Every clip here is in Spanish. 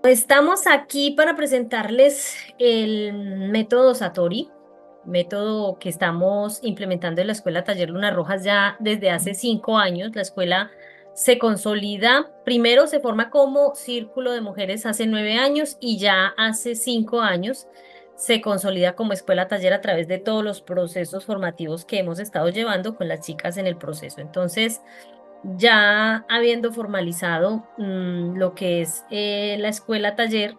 Estamos aquí para presentarles el método Satori, método que estamos implementando en la Escuela Taller Lunas Rojas ya desde hace 5 años. La escuela se consolida, primero se forma como círculo de mujeres hace 9 años y ya hace 5 años se consolida como escuela taller a través de todos los procesos formativos que hemos estado llevando con las chicas en el proceso. Entonces, ya habiendo formalizado lo que es la escuela taller,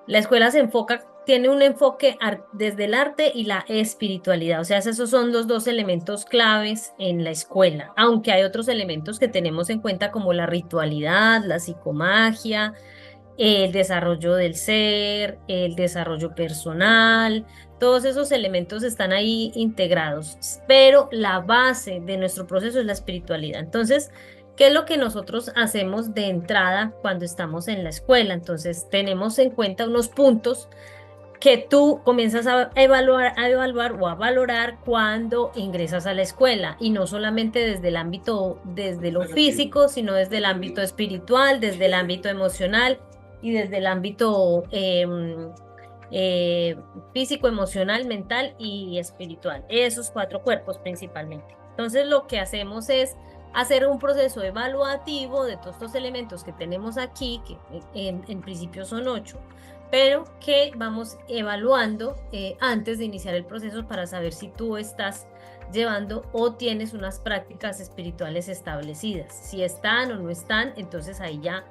la escuela se enfoca, tiene un enfoque desde el arte y la espiritualidad, o sea, esos son los dos elementos claves en la escuela, aunque hay otros elementos que tenemos en cuenta como la ritualidad, la psicomagia, el desarrollo del ser, el desarrollo personal, todos esos elementos están ahí integrados, pero la base de nuestro proceso es la espiritualidad. Entonces, ¿qué es lo que nosotros hacemos de entrada cuando estamos en la escuela? Entonces, tenemos en cuenta unos puntos que tú comienzas a evaluar o a valorar cuando ingresas a la escuela y no solamente desde el ámbito, desde lo físico, sino desde el ámbito espiritual, desde el ámbito emocional y desde el ámbito eh, físico, emocional, mental y espiritual. Esos 4 cuerpos principalmente. Entonces, lo que hacemos es hacer un proceso evaluativo de todos estos elementos que tenemos aquí, que en principio son 8, pero que vamos evaluando antes de iniciar el proceso para saber si tú estás llevando o tienes unas prácticas espirituales establecidas. Si están o no están, entonces ahí ya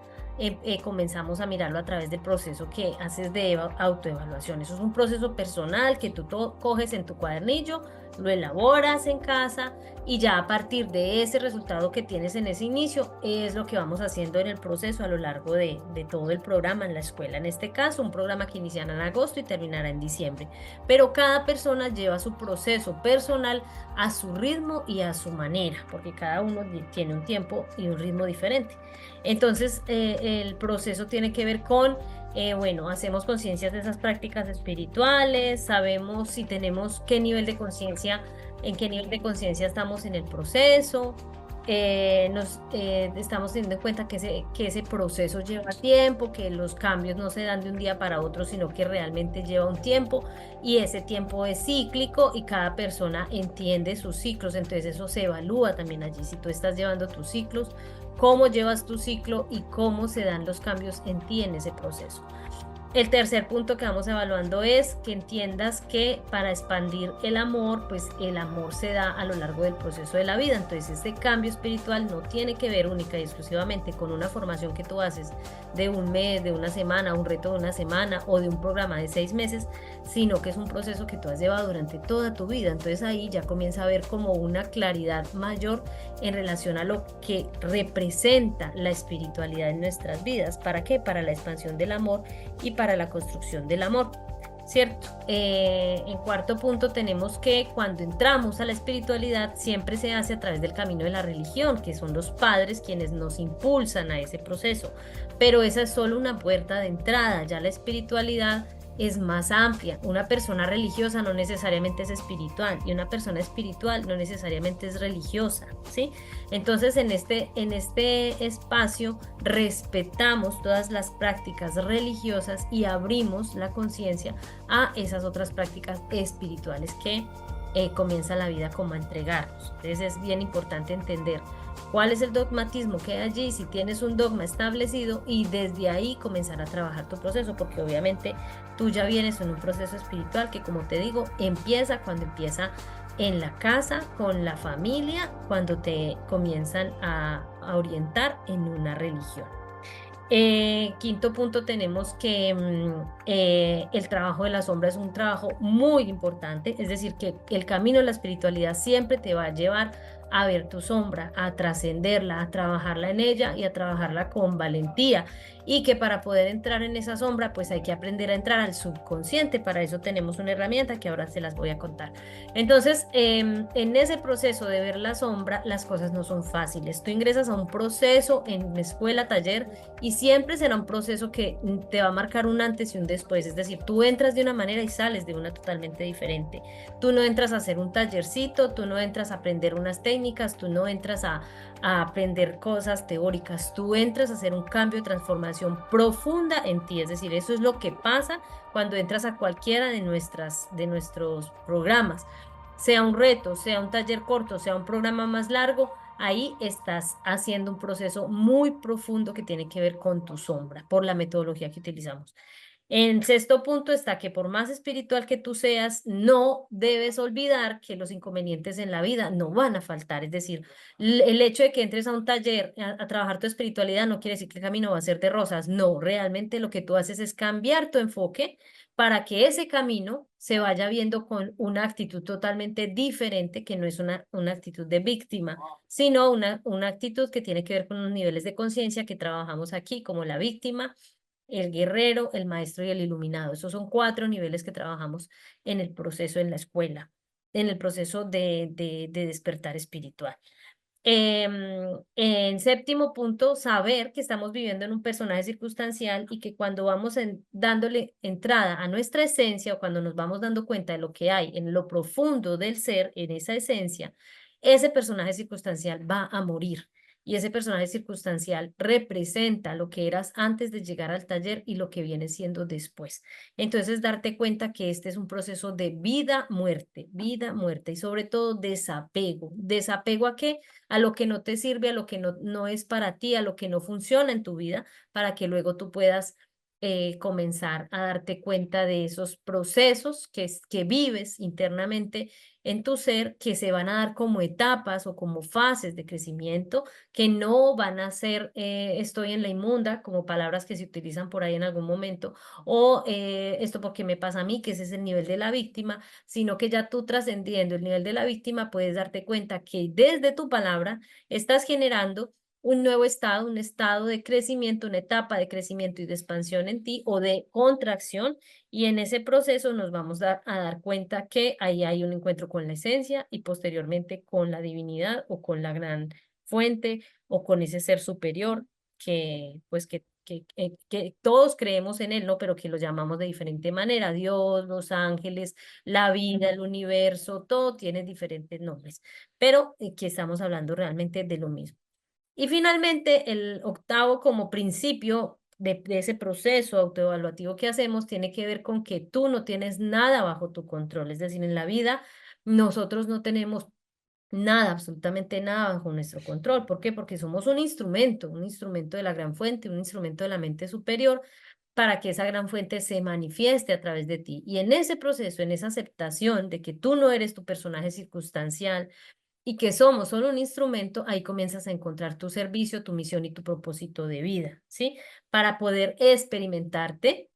comenzamos a mirarlo a través del proceso que haces de autoevaluación. Eso es un proceso personal que tú coges en tu cuadernillo, lo elaboras en casa y ya a partir de ese resultado que tienes en ese inicio es lo que vamos haciendo en el proceso a lo largo de todo el programa en la escuela. En este caso, un programa que iniciará en agosto y terminará en diciembre. Pero cada persona lleva su proceso personal a su ritmo y a su manera, porque cada uno tiene un tiempo y un ritmo diferente. Entonces, el proceso tiene que ver con, bueno, hacemos conciencias de esas prácticas espirituales, sabemos si tenemos qué nivel de conciencia, en qué nivel de conciencia estamos en el proceso, nos estamos teniendo en cuenta que ese proceso lleva tiempo, que los cambios no se dan de un día para otro, sino que realmente lleva un tiempo y ese tiempo es cíclico y cada persona entiende sus ciclos, entonces eso se evalúa también allí, si tú estás llevando tus ciclos, cómo llevas tu ciclo y cómo se dan los cambios en ti en ese proceso. El tercer punto que vamos evaluando es que entiendas que para expandir el amor, pues el amor se da a lo largo del proceso de la vida. Entonces, este cambio espiritual no tiene que ver única y exclusivamente con una formación que tú haces de un mes, de una semana, un reto de una semana o de un programa de 6 meses, sino que es un proceso que tú has llevado durante toda tu vida. Entonces, ahí ya comienza a haber como una claridad mayor en relación a lo que representa la espiritualidad en nuestras vidas. ¿Para qué? Para la expansión del amor y para la construcción del amor, ¿cierto? En cuarto punto tenemos que cuando entramos a la espiritualidad siempre se hace a través del camino de la religión, que son los padres quienes nos impulsan a ese proceso, pero esa es solo una puerta de entrada, ya la espiritualidad es más amplia. Una persona religiosa no necesariamente es espiritual y una persona espiritual no necesariamente es religiosa, ¿sí? Entonces, en este espacio respetamos todas las prácticas religiosas y abrimos la conciencia a esas otras prácticas espirituales que comienza la vida como a entregarnos. Entonces, es bien importante entender cuál es el dogmatismo que hay allí, si tienes un dogma establecido y desde ahí comenzar a trabajar tu proceso, porque obviamente tú ya vienes en un proceso espiritual que, como te digo, empieza cuando empieza en la casa, con la familia, cuando te comienzan a orientar en una religión. Quinto punto, tenemos que el trabajo de la sombra es un trabajo muy importante, es decir, que el camino de la espiritualidad siempre te va a llevar a ver tu sombra, a trascenderla, a trabajarla en ella y a trabajarla con valentía. Y que para poder entrar en esa sombra, pues hay que aprender a entrar al subconsciente. Para eso tenemos una herramienta que ahora se las voy a contar. Entonces, en ese proceso de ver la sombra, las cosas no son fáciles. Tú ingresas a un proceso en escuela, taller, y siempre será un proceso que te va a marcar un antes y un después. Es decir, tú entras de una manera y sales de una totalmente diferente. Tú no entras a hacer un tallercito, tú no entras a aprender unas técnicas, técnicas, tú no entras a aprender cosas teóricas, tú entras a hacer un cambio de transformación profunda en ti. Es decir, eso es lo que pasa cuando entras a cualquiera de nuestros programas, sea un reto, sea un taller corto, sea un programa más largo. Ahí estás haciendo un proceso muy profundo que tiene que ver con tu sombra, por la metodología que utilizamos. En sexto punto está que por más espiritual que tú seas, no debes olvidar que los inconvenientes en la vida no van a faltar. Es decir, el hecho de que entres a un taller a trabajar tu espiritualidad no quiere decir que el camino va a ser de rosas. No, realmente lo que tú haces es cambiar tu enfoque para que ese camino se vaya viendo con una actitud totalmente diferente, que no es una actitud de víctima, sino una actitud que tiene que ver con los niveles de conciencia que trabajamos aquí, como la víctima, el guerrero, el maestro y el iluminado. Esos son 4 niveles que trabajamos en el proceso en la escuela, en el proceso de despertar espiritual. En séptimo punto, saber que estamos viviendo en un personaje circunstancial y que cuando vamos dándole entrada a nuestra esencia o cuando nos vamos dando cuenta de lo que hay en lo profundo del ser, en esa esencia, ese personaje circunstancial va a morir. Y ese personaje circunstancial representa lo que eras antes de llegar al taller y lo que viene siendo después. Entonces, darte cuenta que este es un proceso de vida, muerte y sobre todo desapego. ¿Desapego a qué? A lo que no te sirve, a lo que no es para ti, a lo que no funciona en tu vida, para que luego tú puedas comenzar a darte cuenta de esos procesos que vives internamente en tu ser, que se van a dar como etapas o como fases de crecimiento, que no van a ser estoy en la inmunda, como palabras que se utilizan por ahí en algún momento, o esto porque me pasa a mí, que ese es el nivel de la víctima, sino que ya tú trascendiendo el nivel de la víctima puedes darte cuenta que desde tu palabra estás generando un nuevo estado, un estado de crecimiento, una etapa de crecimiento y de expansión en ti o de contracción. Y en ese proceso nos vamos a dar cuenta que ahí hay un encuentro con la esencia y posteriormente con la divinidad o con la gran fuente o con ese ser superior que pues que todos creemos en él, ¿no? Pero que lo llamamos de diferente manera. Dios, los ángeles, la vida, el universo, todo tiene diferentes nombres, pero que estamos hablando realmente de lo mismo. Y finalmente, el octavo como principio de ese proceso autoevaluativo que hacemos tiene que ver con que tú no tienes nada bajo tu control. Es decir, en la vida nosotros no tenemos nada, absolutamente nada bajo nuestro control. ¿Por qué? Porque somos un instrumento de la gran fuente, un instrumento de la mente superior para que esa gran fuente se manifieste a través de ti. Y en ese proceso, en esa aceptación de que tú no eres tu personaje circunstancial, y que somos solo un instrumento, ahí comienzas a encontrar tu servicio, tu misión y tu propósito de vida, ¿sí? Para poder experimentarte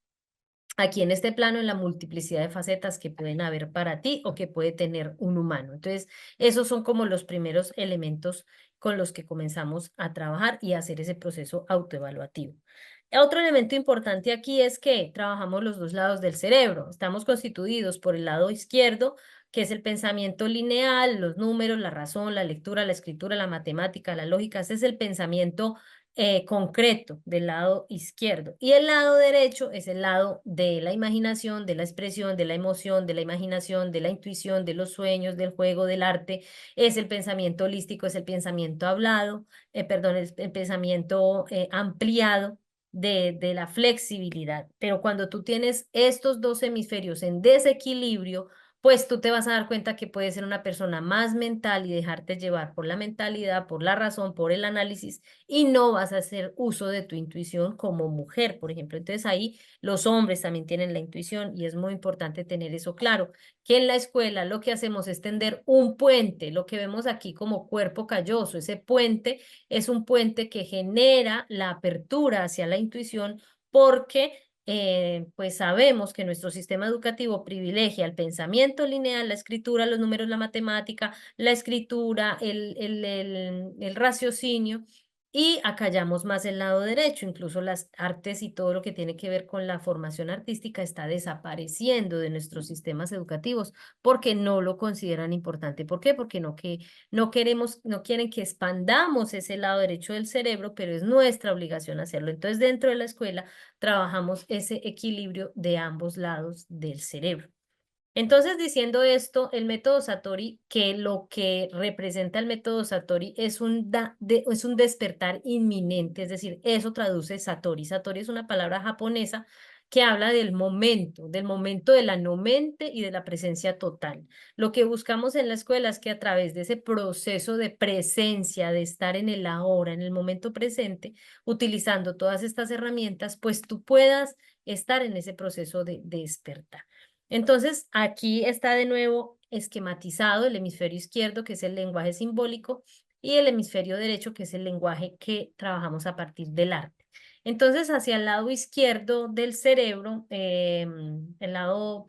aquí en este plano en la multiplicidad de facetas que pueden haber para ti o que puede tener un humano. Entonces, esos son como los primeros elementos con los que comenzamos a trabajar y a hacer ese proceso autoevaluativo. Otro elemento importante aquí es que trabajamos los dos lados del cerebro. Estamos constituidos por el lado izquierdo, que es el pensamiento lineal, los números, la razón, la lectura, la escritura, la matemática, la lógica. Ese es el pensamiento concreto del lado izquierdo. Y el lado derecho es el lado de la imaginación, de la expresión, de la emoción, de la imaginación, de la intuición, de los sueños, del juego, del arte. Es el pensamiento holístico, es el pensamiento hablado, perdón, el pensamiento ampliado de la flexibilidad. Pero cuando tú tienes estos dos hemisferios en desequilibrio, pues tú te vas a dar cuenta que puedes ser una persona más mental y dejarte llevar por la mentalidad, por la razón, por el análisis y no vas a hacer uso de tu intuición como mujer, por ejemplo. Entonces ahí los hombres también tienen la intuición y es muy importante tener eso claro, que en la escuela lo que hacemos es tender un puente, lo que vemos aquí como cuerpo calloso, ese puente es un puente que genera la apertura hacia la intuición porque pues sabemos que nuestro sistema educativo privilegia el pensamiento lineal, la escritura, los números, la matemática, la escritura, el raciocinio, y acallamos más el lado derecho, incluso las artes y todo lo que tiene que ver con la formación artística está desapareciendo de nuestros sistemas educativos porque no lo consideran importante. ¿Por qué? Porque no queremos, no quieren que expandamos ese lado derecho del cerebro, pero es nuestra obligación hacerlo. Entonces, dentro de la escuela trabajamos ese equilibrio de ambos lados del cerebro. Entonces, diciendo esto, el método Satori, que lo que representa el método Satori es es un despertar inminente, es decir, eso traduce Satori. Satori es una palabra japonesa que habla del momento de la no mente y de la presencia total. Lo que buscamos en la escuela es que a través de ese proceso de presencia, de estar en el ahora, en el momento presente, utilizando todas estas herramientas, pues tú puedas estar en ese proceso de despertar. Entonces, aquí está de nuevo esquematizado el hemisferio izquierdo, que es el lenguaje simbólico, y el hemisferio derecho, que es el lenguaje que trabajamos a partir del arte. Entonces, hacia el lado izquierdo del cerebro, el lado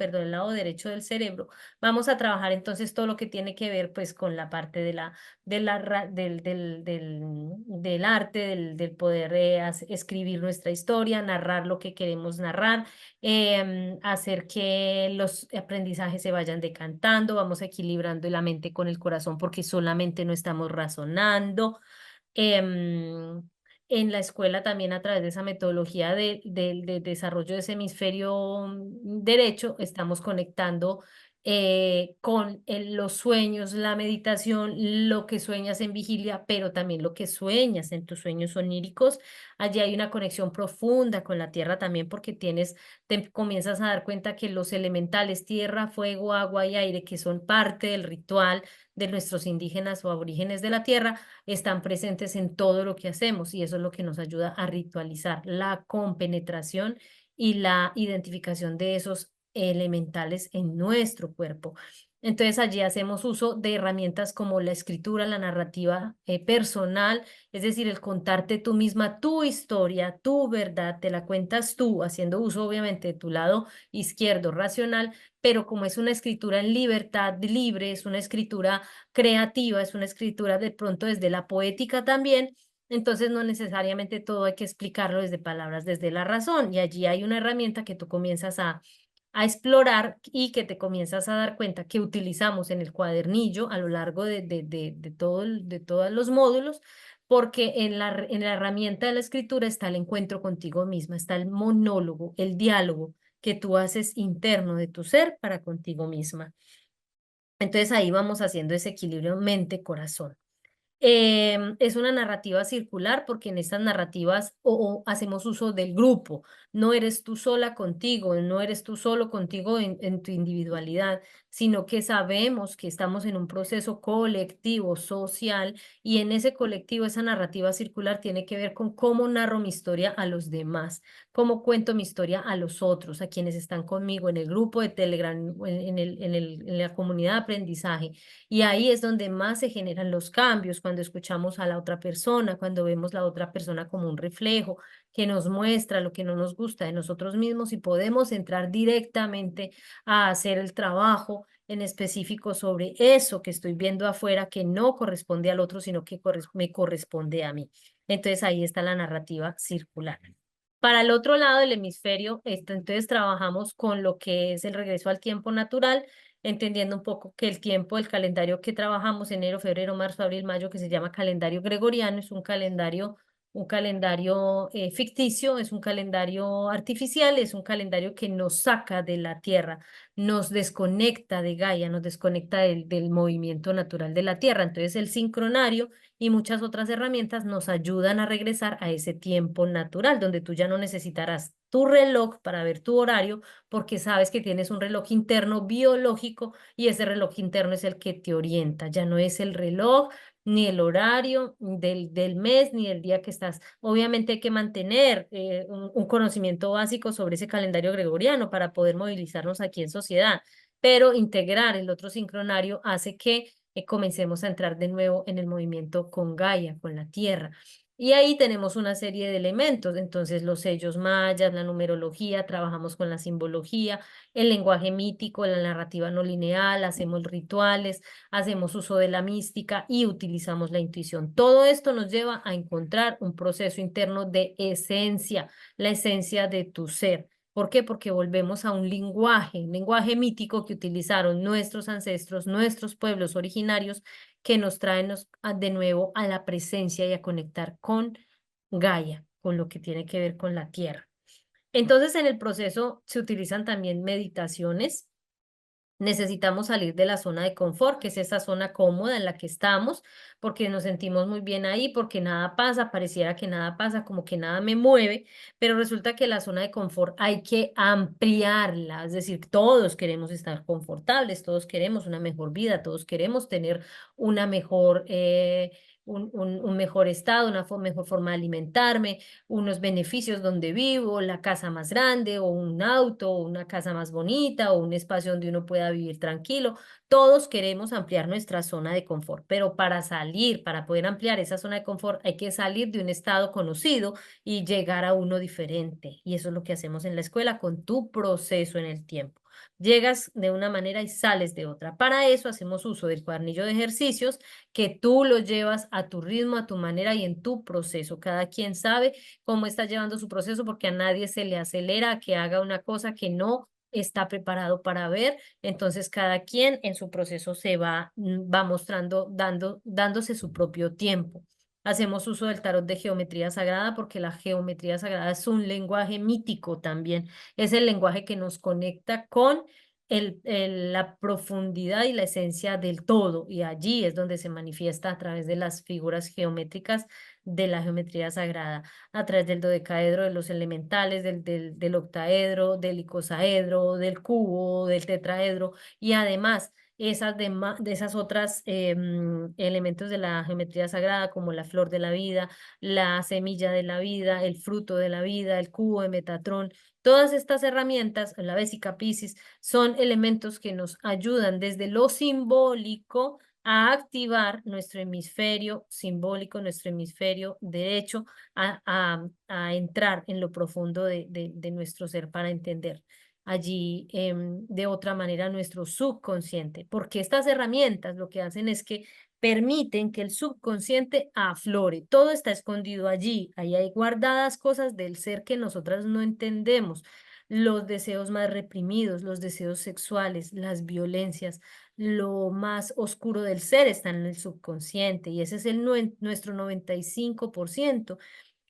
derecho del cerebro, vamos a trabajar entonces todo lo que tiene que ver pues con la parte del arte, del poder escribir nuestra historia, narrar lo que queremos narrar, hacer que los aprendizajes se vayan decantando, vamos equilibrando la mente con el corazón porque solamente no estamos razonando. Em, en la escuela también a través de esa metodología de desarrollo de ese hemisferio derecho, estamos conectando con los sueños, la meditación, lo que sueñas en vigilia, pero también lo que sueñas en tus sueños oníricos. Allí hay una conexión profunda con la tierra también porque te comienzas a dar cuenta que los elementales, tierra, fuego, agua y aire, que son parte del ritual de nuestros indígenas o aborígenes de la tierra, están presentes en todo lo que hacemos y eso es lo que nos ayuda a ritualizar la compenetración y la identificación de esos elementales en nuestro cuerpo. Entonces allí hacemos uso de herramientas como la escritura, la narrativa personal, es decir, el contarte tú misma tu historia, tu verdad, te la cuentas tú, haciendo uso obviamente de tu lado izquierdo racional, pero como es una escritura en libertad libre, es una escritura creativa, es una escritura de pronto desde la poética también, entonces no necesariamente todo hay que explicarlo desde palabras, desde la razón. Y allí hay una herramienta que tú comienzas a explorar y que te comienzas a dar cuenta que utilizamos en el cuadernillo a lo largo de todo de todos los módulos, porque en la herramienta de la escritura está el encuentro contigo misma, está el monólogo, el diálogo que tú haces interno de tu ser para contigo misma. Entonces ahí vamos haciendo ese equilibrio mente-corazón. Es una narrativa circular porque en estas narrativas o hacemos uso del grupo. No eres tú sola contigo, no eres tú solo contigo en tu individualidad, sino que sabemos que estamos en un proceso colectivo, social, y en ese colectivo, esa narrativa circular tiene que ver con cómo narro mi historia a los demás, cómo cuento mi historia a los otros, a quienes están conmigo en el grupo de Telegram, en la comunidad de aprendizaje. Y ahí es donde más se generan los cambios, cuando escuchamos a la otra persona, cuando vemos la otra persona como un reflejo que nos muestra lo que no nos gusta de nosotros mismos y podemos entrar directamente a hacer el trabajo en específico sobre eso que estoy viendo afuera que no corresponde al otro, sino que me corresponde a mí. Entonces ahí está la narrativa circular. Para el otro lado del hemisferio, entonces trabajamos con lo que es el regreso al tiempo natural, entendiendo un poco que el tiempo, el calendario que trabajamos, enero, febrero, marzo, abril, mayo, que se llama calendario gregoriano, es un calendario ficticio, es un calendario artificial, es un calendario que nos saca de la Tierra, nos desconecta de Gaia, nos desconecta del movimiento natural de la Tierra. Entonces el sincronario y muchas otras herramientas nos ayudan a regresar a ese tiempo natural, donde tú ya no necesitarás tu reloj para ver tu horario, porque sabes que tienes un reloj interno biológico y ese reloj interno es el que te orienta, ya no es el reloj ni el horario del mes ni el día que estás. Obviamente hay que mantener un conocimiento básico sobre ese calendario gregoriano para poder movilizarnos aquí en sociedad, pero integrar el otro sincronario hace que comencemos a entrar de nuevo en el movimiento con Gaia, con la Tierra. Y ahí tenemos una serie de elementos, entonces los sellos mayas, la numerología, trabajamos con la simbología, el lenguaje mítico, la narrativa no lineal, hacemos rituales, hacemos uso de la mística y utilizamos la intuición. Todo esto nos lleva a encontrar un proceso interno de esencia, la esencia de tu ser. ¿Por qué? Porque volvemos a un lenguaje mítico que utilizaron nuestros ancestros, nuestros pueblos originarios, que nos traen de nuevo a la presencia y a conectar con Gaia, con lo que tiene que ver con la tierra. Entonces, en el proceso se utilizan también meditaciones Necesitamos salir de la zona de confort, que es esa zona cómoda en la que estamos, porque nos sentimos muy bien ahí, porque nada pasa, pareciera que nada pasa, como que nada me mueve, pero resulta que la zona de confort hay que ampliarla, es decir, todos queremos estar confortables, todos queremos una mejor vida, todos queremos tener una mejor, un mejor estado, una mejor forma de alimentarme, unos beneficios donde vivo, la casa más grande o un auto o una casa más bonita o un espacio donde uno pueda vivir tranquilo. Todos queremos ampliar nuestra zona de confort, pero para salir, para poder ampliar esa zona de confort, hay que salir de un estado conocido y llegar a uno diferente. Y eso es lo que hacemos en la escuela con tu proceso en el tiempo. Llegas de una manera y sales de otra. Para eso hacemos uso del cuadernillo de ejercicios que tú lo llevas a tu ritmo, a tu manera y en tu proceso. Cada quien sabe cómo está llevando su proceso, porque a nadie se le acelera a que haga una cosa que no está preparado para ver. Entonces, cada quien en su proceso se va mostrando, dándose su propio tiempo. Hacemos uso del tarot de geometría sagrada porque la geometría sagrada es un lenguaje mítico también. Es el lenguaje que nos conecta con la profundidad y la esencia del todo. Y allí es donde se manifiesta a través de las figuras geométricas de la geometría sagrada, a través del dodecaedro, de los elementales, del octaedro, del icosaedro, del cubo, del tetraedro, y además de esas otras elementos de la geometría sagrada, como la flor de la vida, la semilla de la vida, el fruto de la vida, el cubo de Metatrón. Todas estas herramientas, la Vesica Piscis, son elementos que nos ayudan desde lo simbólico a activar nuestro hemisferio simbólico, nuestro hemisferio derecho, a entrar en lo profundo de nuestro ser para entender allí de otra manera nuestro subconsciente, porque estas herramientas lo que hacen es que permiten que el subconsciente aflore. Todo está escondido allí. Ahí hay guardadas cosas del ser que nosotras no entendemos. Los deseos más reprimidos, los deseos sexuales, las violencias, lo más oscuro del ser está en el subconsciente y ese es nuestro 95%.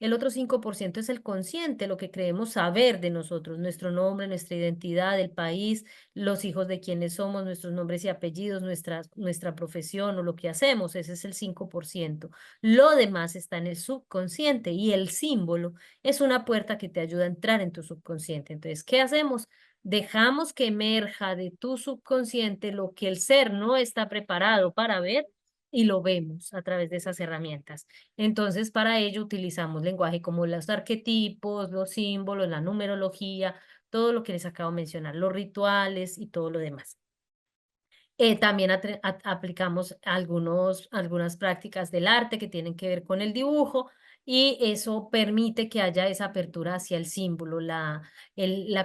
El otro 5% es el consciente, lo que creemos saber de nosotros, nuestro nombre, nuestra identidad, el país, los hijos de quienes somos, nuestros nombres y apellidos, nuestra profesión o lo que hacemos. Ese es el 5%. Lo demás está en el subconsciente y el símbolo es una puerta que te ayuda a entrar en tu subconsciente. Entonces, ¿qué hacemos? Dejamos que emerja de tu subconsciente lo que el ser no está preparado para ver y lo vemos a través de esas herramientas. Entonces, para ello utilizamos lenguaje como los arquetipos, los símbolos, la numerología, todo lo que les acabo de mencionar, los rituales y todo lo demás. También aplicamos algunas prácticas del arte que tienen que ver con el dibujo y eso permite que haya esa apertura hacia el símbolo. La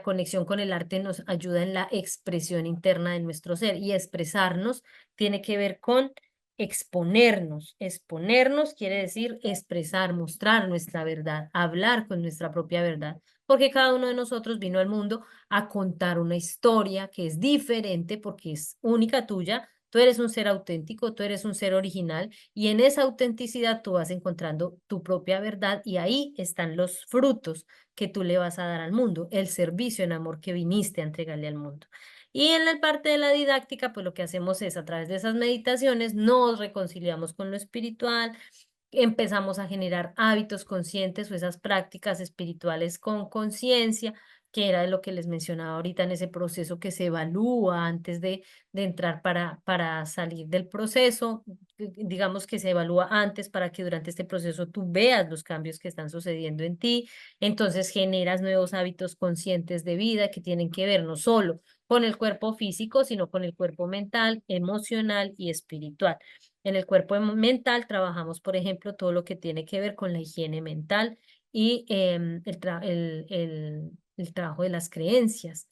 conexión con el arte nos ayuda en la expresión interna de nuestro ser y expresarnos tiene que ver con exponernos. Exponernos quiere decir expresar, mostrar nuestra verdad, hablar con nuestra propia verdad, porque cada uno de nosotros vino al mundo a contar una historia que es diferente porque es única tuya. Tú eres un ser auténtico, tú eres un ser original y en esa autenticidad tú vas encontrando tu propia verdad y ahí están los frutos que tú le vas a dar al mundo, el servicio en amor que viniste a entregarle al mundo. Y en la parte de la didáctica, pues lo que hacemos es a través de esas meditaciones nos reconciliamos con lo espiritual, empezamos a generar hábitos conscientes o esas prácticas espirituales con conciencia, que era de lo que les mencionaba ahorita en ese proceso que se evalúa antes de entrar para salir del proceso. Digamos que se evalúa antes para que durante este proceso tú veas los cambios que están sucediendo en ti. Entonces generas nuevos hábitos conscientes de vida que tienen que ver no solo con el cuerpo físico, sino con el cuerpo mental, emocional y espiritual. En el cuerpo mental trabajamos, por ejemplo, todo lo que tiene que ver con la higiene mental y el trabajo de las creencias.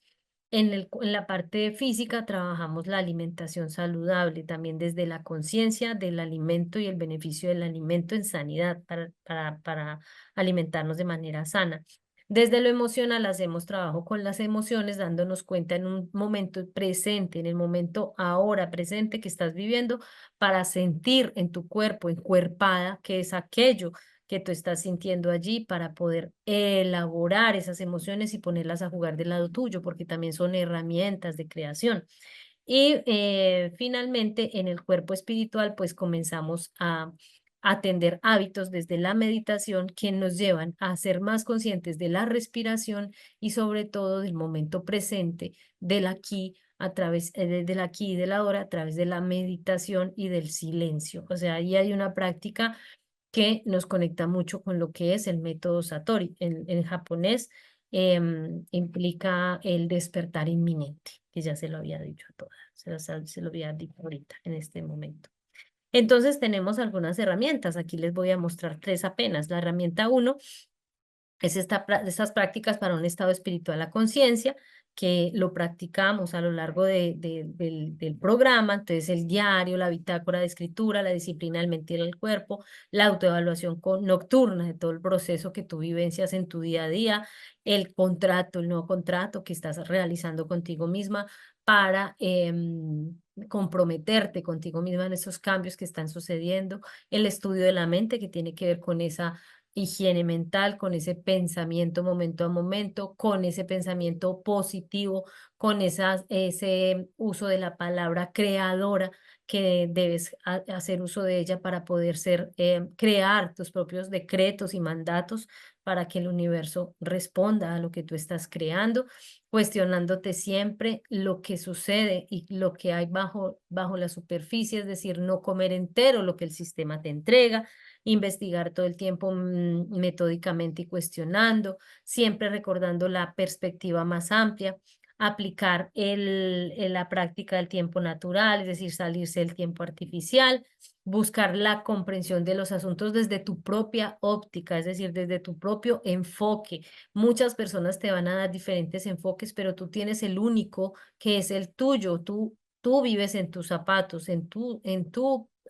En la parte física trabajamos la alimentación saludable, también desde la conciencia del alimento y el beneficio del alimento en sanidad para alimentarnos de manera sana. Desde lo emocional hacemos trabajo con las emociones, dándonos cuenta en un momento presente, en el momento ahora presente que estás viviendo, para sentir en tu cuerpo, encuerpada, que es aquello que tú estás sintiendo allí, para poder elaborar esas emociones y ponerlas a jugar del lado tuyo, porque también son herramientas de creación. Y finalmente en el cuerpo espiritual pues comenzamos a atender hábitos desde la meditación que nos llevan a ser más conscientes de la respiración y sobre todo del momento presente, del aquí a través del aquí y del ahora a través de la meditación y del silencio. O sea, ahí hay una práctica que nos conecta mucho con lo que es el método Satori. En japonés implica el despertar inminente, que ya se lo había dicho a todas, se lo había dicho ahorita en este momento. Entonces tenemos algunas herramientas. Aquí les voy a mostrar tres apenas. La herramienta uno es estas prácticas para un estado espiritual a conciencia, que lo practicamos a lo largo del programa. Entonces, el diario, la bitácora de escritura, la disciplina del mentir del cuerpo, la autoevaluación nocturna de todo el proceso que tú vivencias en tu día a día, el contrato, el nuevo contrato que estás realizando contigo misma para comprometerte contigo misma en esos cambios que están sucediendo, el estudio de la mente que tiene que ver con esa higiene mental, con ese pensamiento momento a momento, con ese pensamiento positivo, con ese uso de la palabra creadora que debes hacer uso de ella para poder crear tus propios decretos y mandatos para que el universo responda a lo que tú estás creando, cuestionándote siempre lo que sucede y lo que hay bajo la superficie, es decir, no comer entero lo que el sistema te entrega, investigar todo el tiempo metódicamente y cuestionando, siempre recordando la perspectiva más amplia, aplicar la práctica del tiempo natural, es decir, salirse del tiempo artificial, buscar la comprensión de los asuntos desde tu propia óptica, es decir, desde tu propio enfoque. Muchas personas te van a dar diferentes enfoques, pero tú tienes el único que es el tuyo. Tú vives en tus zapatos, en tu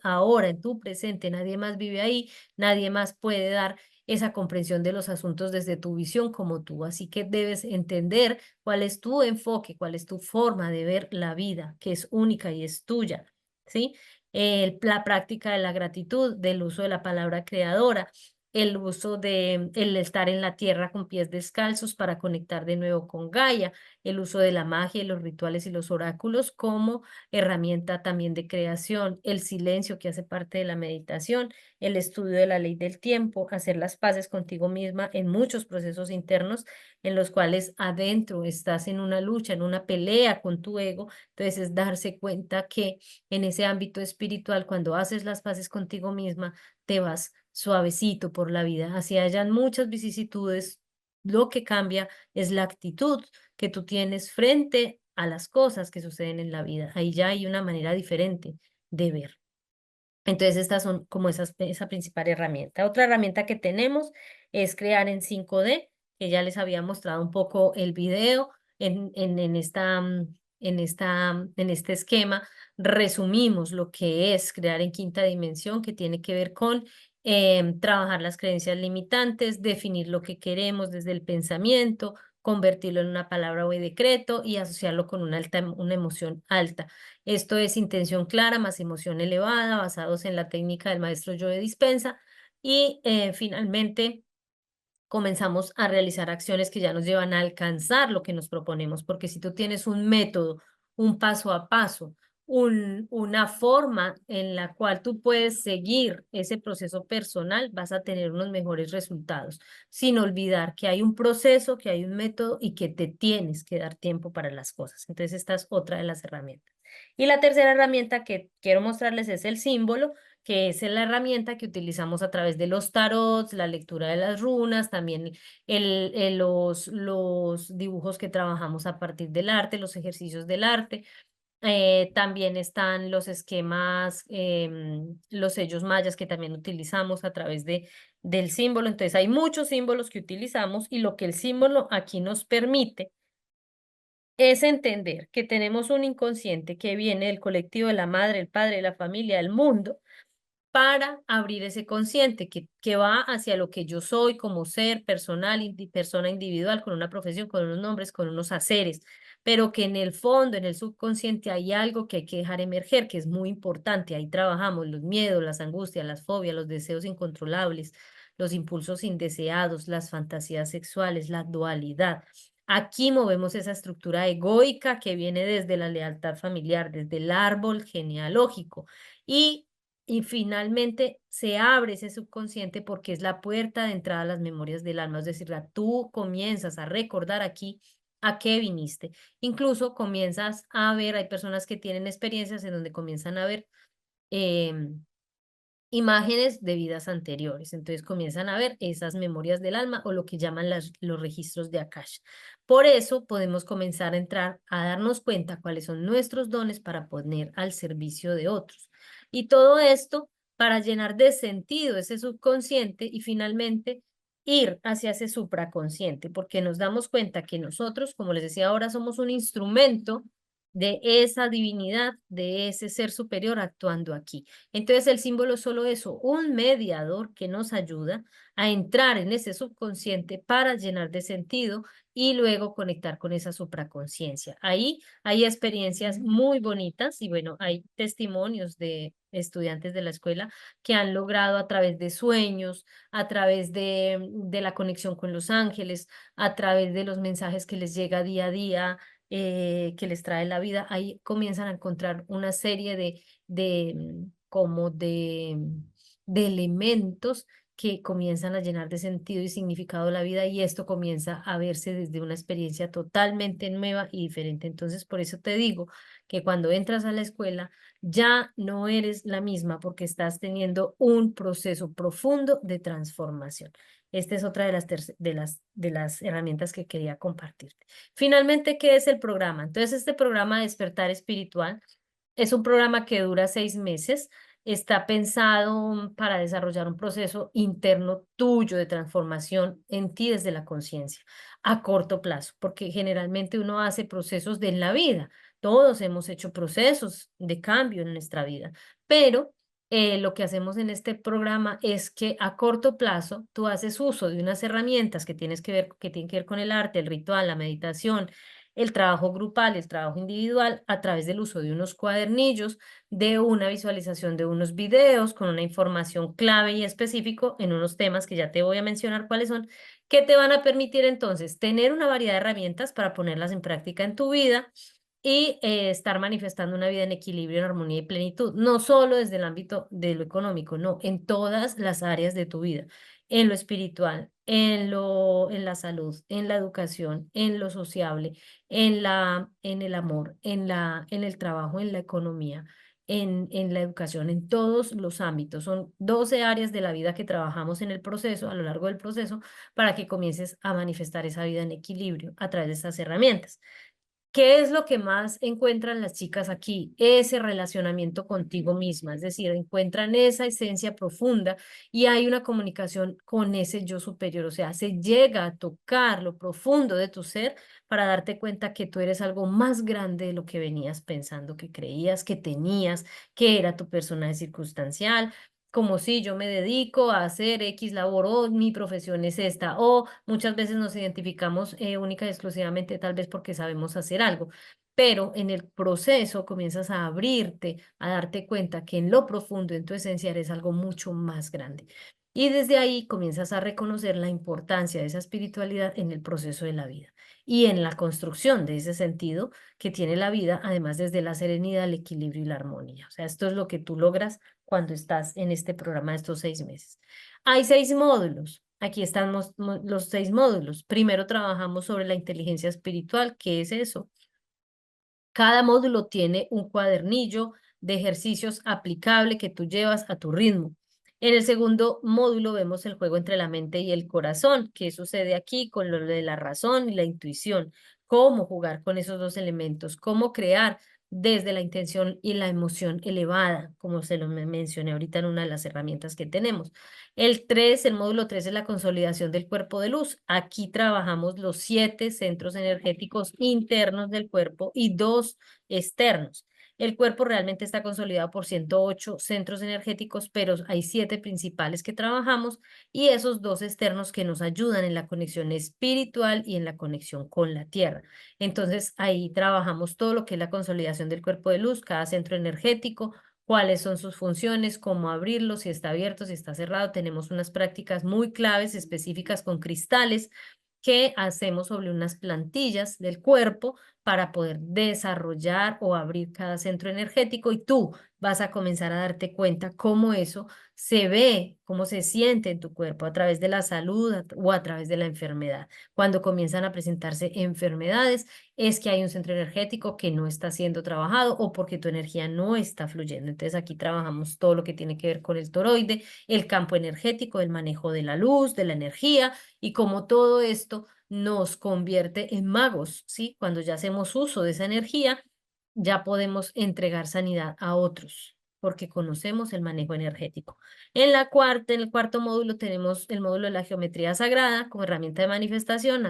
ahora, en tu presente, nadie más vive ahí, nadie más puede dar esa comprensión de los asuntos desde tu visión como tú. Así que debes entender cuál es tu enfoque, cuál es tu forma de ver la vida, que es única y es tuya, ¿sí? La práctica de la gratitud, del uso de la palabra creadora, el uso de el estar en la tierra con pies descalzos para conectar de nuevo con Gaia, el uso de la magia y los rituales y los oráculos como herramienta también de creación, el silencio que hace parte de la meditación, el estudio de la ley del tiempo, hacer las paces contigo misma en muchos procesos internos en los cuales adentro estás en una lucha, en una pelea con tu ego. Entonces es darse cuenta que en ese ámbito espiritual, cuando haces las paces contigo misma, te vas suavecito por la vida. Así hayan muchas vicisitudes, lo que cambia es la actitud que tú tienes frente a las cosas que suceden en la vida. Ahí ya hay una manera diferente de ver. Entonces, estas son como esa principal herramienta. Otra herramienta que tenemos es crear en 5D, que ya les había mostrado un poco el video en este esquema. Resumimos lo que es crear en quinta dimensión, que tiene que ver con trabajar las creencias limitantes, definir lo que queremos desde el pensamiento, convertirlo en una palabra o decreto y asociarlo con una emoción alta. Esto es intención clara más emoción elevada, basados en la técnica del maestro Joe Dispensa. Y finalmente comenzamos a realizar acciones que ya nos llevan a alcanzar lo que nos proponemos, porque si tú tienes un método, un paso a paso, una forma en la cual tú puedes seguir ese proceso personal, vas a tener unos mejores resultados, sin olvidar que hay un proceso, que hay un método y que te tienes que dar tiempo para las cosas. Entonces, esta es otra de las herramientas. Y la tercera herramienta que quiero mostrarles es el símbolo, que es la herramienta que utilizamos a través de los tarots, la lectura de las runas, también los dibujos que trabajamos a partir del arte, los ejercicios del arte. También están los esquemas, los sellos mayas que también utilizamos a través del símbolo. Entonces hay muchos símbolos que utilizamos y lo que el símbolo aquí nos permite es entender que tenemos un inconsciente que viene del colectivo de la madre, el padre, la familia, el mundo para abrir ese consciente que va hacia lo que yo soy como ser personal, persona individual, con una profesión, con unos nombres, con unos haceres, pero que en el fondo, en el subconsciente, hay algo que hay que dejar emerger, que es muy importante. Ahí trabajamos los miedos, las angustias, las fobias, los deseos incontrolables, los impulsos indeseados, las fantasías sexuales, la dualidad. Aquí movemos esa estructura egoica que viene desde la lealtad familiar, desde el árbol genealógico. Y, y finalmente se abre ese subconsciente porque es la puerta de entrada a las memorias del alma. Es decir, tú comienzas a recordar aquí a qué viniste. Incluso comienzas a ver, hay personas que tienen experiencias en donde comienzan a ver em, imágenes de vidas anteriores. Entonces comienzan a ver esas memorias del alma o lo que llaman los registros de Akasha. Por eso podemos comenzar a entrar a darnos cuenta cuáles son nuestros dones para poner al servicio de otros. Y todo esto para llenar de sentido ese subconsciente y finalmente ir hacia ese supraconsciente, porque nos damos cuenta que nosotros, como les decía ahora, somos un instrumento de esa divinidad, de ese ser superior actuando aquí. Entonces el símbolo es solo eso, un mediador que nos ayuda a entrar en ese subconsciente para llenar de sentido y luego conectar con esa supraconciencia. Ahí hay experiencias muy bonitas y bueno, hay testimonios de estudiantes de la escuela que han logrado a través de sueños, a través de la conexión con los ángeles, a través de los mensajes que les llega día a día, que les trae la vida, ahí comienzan a encontrar una serie de elementos que comienzan a llenar de sentido y significado la vida y esto comienza a verse desde una experiencia totalmente nueva y diferente. Entonces, por eso te digo que cuando entras a la escuela ya no eres la misma porque estás teniendo un proceso profundo de transformación. Esta es otra de las herramientas que quería compartirte. Finalmente, ¿qué es el programa? Entonces, este programa Despertar Espiritual es un programa que dura 6 meses. Está pensado para desarrollar un proceso interno tuyo de transformación en ti desde la conciencia a corto plazo, porque generalmente uno hace procesos de en la vida. Todos hemos hecho procesos de cambio en nuestra vida, pero lo que hacemos en este programa es que a corto plazo tú haces uso de unas herramientas que tienen que ver con el arte, el ritual, la meditación, el trabajo grupal, el trabajo individual, a través del uso de unos cuadernillos, de una visualización de unos videos con una información clave y específico en unos temas que ya te voy a mencionar cuáles son, que te van a permitir entonces tener una variedad de herramientas para ponerlas en práctica en tu vida y estar manifestando una vida en equilibrio, en armonía y plenitud, no solo desde el ámbito de lo económico, no, en todas las áreas de tu vida, en lo espiritual, en la salud, en la educación, en lo sociable, en el amor, en el trabajo, en la economía, en la educación, en todos los ámbitos. Son 12 áreas de la vida que trabajamos en el proceso, a lo largo del proceso, para que comiences a manifestar esa vida en equilibrio a través de estas herramientas. ¿Qué es lo que más encuentran las chicas aquí? Ese relacionamiento contigo misma, es decir, encuentran esa esencia profunda y hay una comunicación con ese yo superior, o sea, se llega a tocar lo profundo de tu ser para darte cuenta que tú eres algo más grande de lo que venías pensando, que creías, que tenías, que era tu personaje circunstancial, como si yo me dedico a hacer X labor o mi profesión es esta, o muchas veces nos identificamos única y exclusivamente tal vez porque sabemos hacer algo, pero en el proceso comienzas a abrirte, a darte cuenta que en lo profundo, en tu esencia, eres algo mucho más grande. Y desde ahí comienzas a reconocer la importancia de esa espiritualidad en el proceso de la vida y en la construcción de ese sentido que tiene la vida, además desde la serenidad, el equilibrio y la armonía. O sea, esto es lo que tú logras cuando estás en este programa de estos 6 meses. Hay 6 módulos. Aquí están los 6 módulos. Primero trabajamos sobre la inteligencia espiritual. ¿Qué es eso? Cada módulo tiene un cuadernillo de ejercicios aplicable que tú llevas a tu ritmo. En el segundo módulo vemos el juego entre la mente y el corazón. ¿Qué sucede aquí con lo de la razón y la intuición? ¿Cómo jugar con esos dos elementos? ¿Cómo crear desde la intención y la emoción elevada, como se lo mencioné ahorita en una de las herramientas que tenemos? El módulo 3 es la consolidación del cuerpo de luz. Aquí trabajamos los 7 centros energéticos internos del cuerpo y 2 externos. El cuerpo realmente está consolidado por 108 centros energéticos, pero hay 7 principales que trabajamos y esos 2 externos que nos ayudan en la conexión espiritual y en la conexión con la tierra. Entonces ahí trabajamos todo lo que es la consolidación del cuerpo de luz, cada centro energético, cuáles son sus funciones, cómo abrirlo, si está abierto, si está cerrado. Tenemos unas prácticas muy claves específicas con cristales que hacemos sobre unas plantillas del cuerpo para poder desarrollar o abrir cada centro energético, y tú vas a comenzar a darte cuenta cómo eso se ve, cómo se siente en tu cuerpo a través de la salud o a través de la enfermedad. Cuando comienzan a presentarse enfermedades, es que hay un centro energético que no está siendo trabajado o porque tu energía no está fluyendo. Entonces aquí trabajamos todo lo que tiene que ver con el toroide, el campo energético, el manejo de la luz, de la energía, y cómo todo esto nos convierte en magos, ¿sí? Cuando ya hacemos uso de esa energía, ya podemos entregar sanidad a otros, porque conocemos el manejo energético. En el cuarto módulo tenemos el módulo de la geometría sagrada como herramienta de manifestación.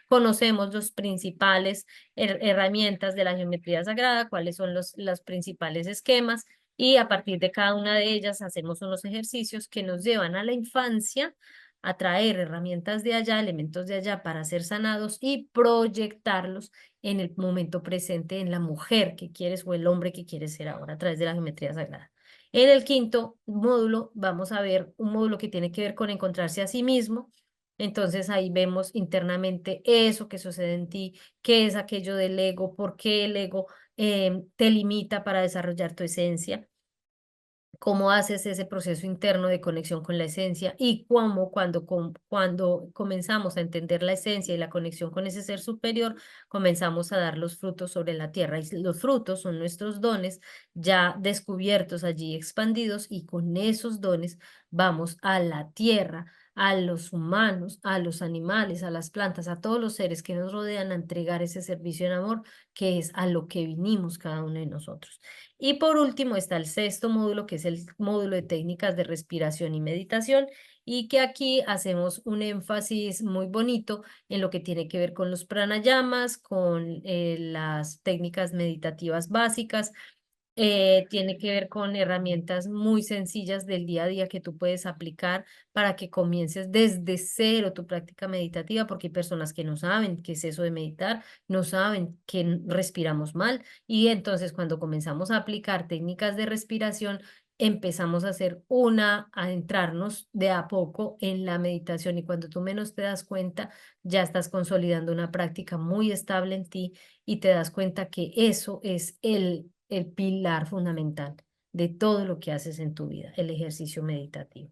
Conocemos los principales herramientas de la geometría sagrada, cuáles son los principales esquemas, y a partir de cada una de ellas hacemos unos ejercicios que nos llevan a la infancia a traer herramientas de allá, elementos de allá para ser sanados y proyectarlos en el momento presente en la mujer que quieres o el hombre que quieres ser ahora a través de la geometría sagrada. En el quinto módulo vamos a ver un módulo que tiene que ver con encontrarse a sí mismo. Entonces ahí vemos internamente eso que sucede en ti, qué es aquello del ego, por qué el ego te limita para desarrollar tu esencia, cómo haces ese proceso interno de conexión con la esencia, y cómo cuando comenzamos a entender la esencia y la conexión con ese ser superior, comenzamos a dar los frutos sobre la tierra. Y los frutos son nuestros dones ya descubiertos allí, expandidos, y con esos dones vamos a la tierra, a los humanos, a los animales, a las plantas, a todos los seres que nos rodean, a entregar ese servicio en amor, que es a lo que vinimos cada uno de nosotros. Y por último está el sexto módulo, que es el módulo de técnicas de respiración y meditación, y que aquí hacemos un énfasis muy bonito en lo que tiene que ver con los pranayamas, con las técnicas meditativas básicas. Tiene que ver con herramientas muy sencillas del día a día que tú puedes aplicar para que comiences desde cero tu práctica meditativa, porque hay personas que no saben qué es eso de meditar, no saben que respiramos mal, y entonces cuando comenzamos a aplicar técnicas de respiración, empezamos a a entrarnos de a poco en la meditación, y cuando tú menos te das cuenta, ya estás consolidando una práctica muy estable en ti, y te das cuenta que eso es el pilar fundamental de todo lo que haces en tu vida, el ejercicio meditativo.